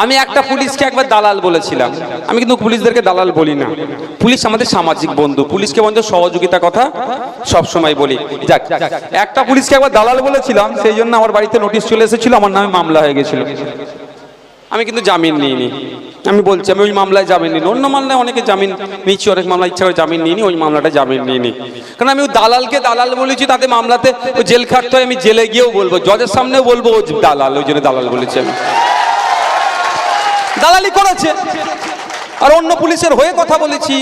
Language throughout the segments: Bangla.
আমি একটা পুলিশকে একবার দালাল বলেছিলাম। আমি কিন্তু পুলিশদেরকে দালাল বলি না, পুলিশ আমাদের সামাজিক বন্ধু, পুলিশকে বন্ধু সহযোগিতা কথা সব সময় বলি। যাক, একটা পুলিশকে একবার দালাল বলেছিলাম, সেই জন্য আমার বাড়িতে নোটিশ চলে এসেছিল, আমার নামে মামলা হয়ে গেছিল। আমি কিন্তু জামিন নিইনি। আমি বলছি আমি ওই মামলায় জামিন নিইনি। অন্য মামলায় অনেকে জামিন নিচ্ছি, অনেক মামলা ইচ্ছা করে জামিন নিইনি, ওই মামলাটা জামিন নিইনি। কারণ আমি ওই দালালকে দালাল বলেছি, তাতে মামলাতে ওই জেল খাটতে হয়। আমি জেলে গিয়েও বলবো, জজের সামনেও বলবো ও দালাল, ওই জন্য দালাল বলেছি। আমি দালালি করেছে। আর অন্য পুলিশের হয়ে কথা বলেছি।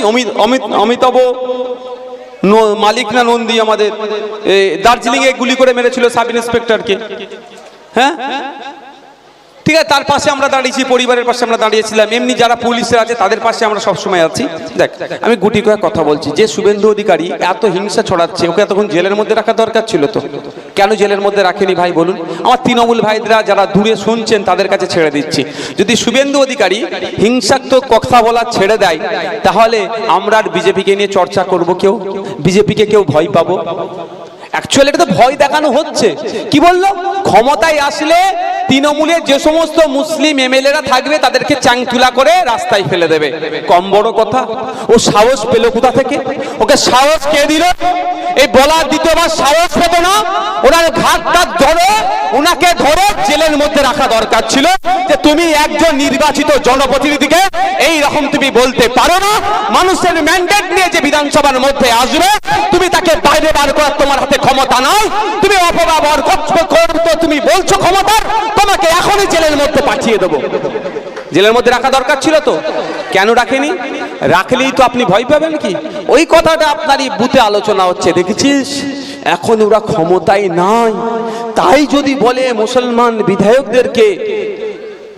অমিতাভ মালিক না নন্দী আমাদের দার্জিলিং এ গুলি করে মেরেছিল সাব ইন্সপেক্টরকে। হ্যাঁ ঠিক আছে, তার পাশে আমরা দাঁড়িয়েছি, পরিবারের পাশে আমরা দাঁড়িয়েছিলাম। এমনি যারা পুলিশের আছে তাদের পাশে আমরা সবসময় আছি। দেখ, আমি গুটি কয়েক কথা বলছি। যে শুভেন্দু অধিকারী এত হিংসা ছড়াচ্ছে, ওকে এতক্ষণ জেলের মধ্যে রাখা দরকার ছিল তো। কেন জেলের মধ্যে রাখেনি ভাই বলুন? আমার তৃণমূল ভাইরা যারা দূরে শুনছেন তাদের কাছে ছেড়ে দিচ্ছি। যদি শুভেন্দু অধিকারী হিংসাত্মক কথা বলা ছেড়ে দেয়, তাহলে আমরা আর বিজেপিকে নিয়ে চর্চা করব? কেউ বিজেপিকে কেউ ভয় পাবো? অ্যাকচুয়ালি এটা তো ভয় দেখানো হচ্ছে। কি বললো? ক্ষমতায় আসলে তৃণমূলের যে সমস্ত মুসলিম এমএলএরা থাকবে তাদেরকে চাংতুলা করে রাস্তায় ফেলে দেবে। কম বড় কথা? ও সাহস পেল কোথা থেকে? ওকে সাহস কে দিল? এই বলার দ্বিতীয়বার সাহস পেত না? ওনার ঘাটটা ধরে ওনাকে ধরে জেলের মধ্যে রাখা দরকার ছিল, যে তুমি একজন নির্বাচিত জনপ্রতিনিধিকে এই রকম তুমি বলতে পারো না। মানুষের ম্যান্ডেট নিয়ে যে বিধানসভার মধ্যে আসবে, তুমি তাকে বাইরে বার করার তোমার হাতে ক্ষমতা নাই। তুমি অপব্যবহার করছো, তুমি বলছো ক্ষমতার, তোমাকে এখনই জেলের মধ্যে পাঠিয়ে দেবো। জেলের মধ্যে রাখা দরকার ছিল তো, কেন রাখেনি? রাখলেই তো আপনি ভয় পাবেন কি? ওই কথাটা আপনারই বুথে আলোচনা হচ্ছে, দেখেছিস এখন ওরা ক্ষমতায় নাই, তাই যদি বলে মুসলমান বিধায়কদেরকে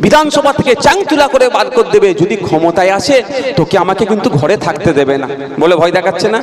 বিধানসভা থেকে চাংতুলা করে বার করে দেবে, যদি ক্ষমতায় আসে তোকে আমাকে কিন্তু ঘরে থাকতে দেবে না বলে ভয় দেখাচ্ছে না।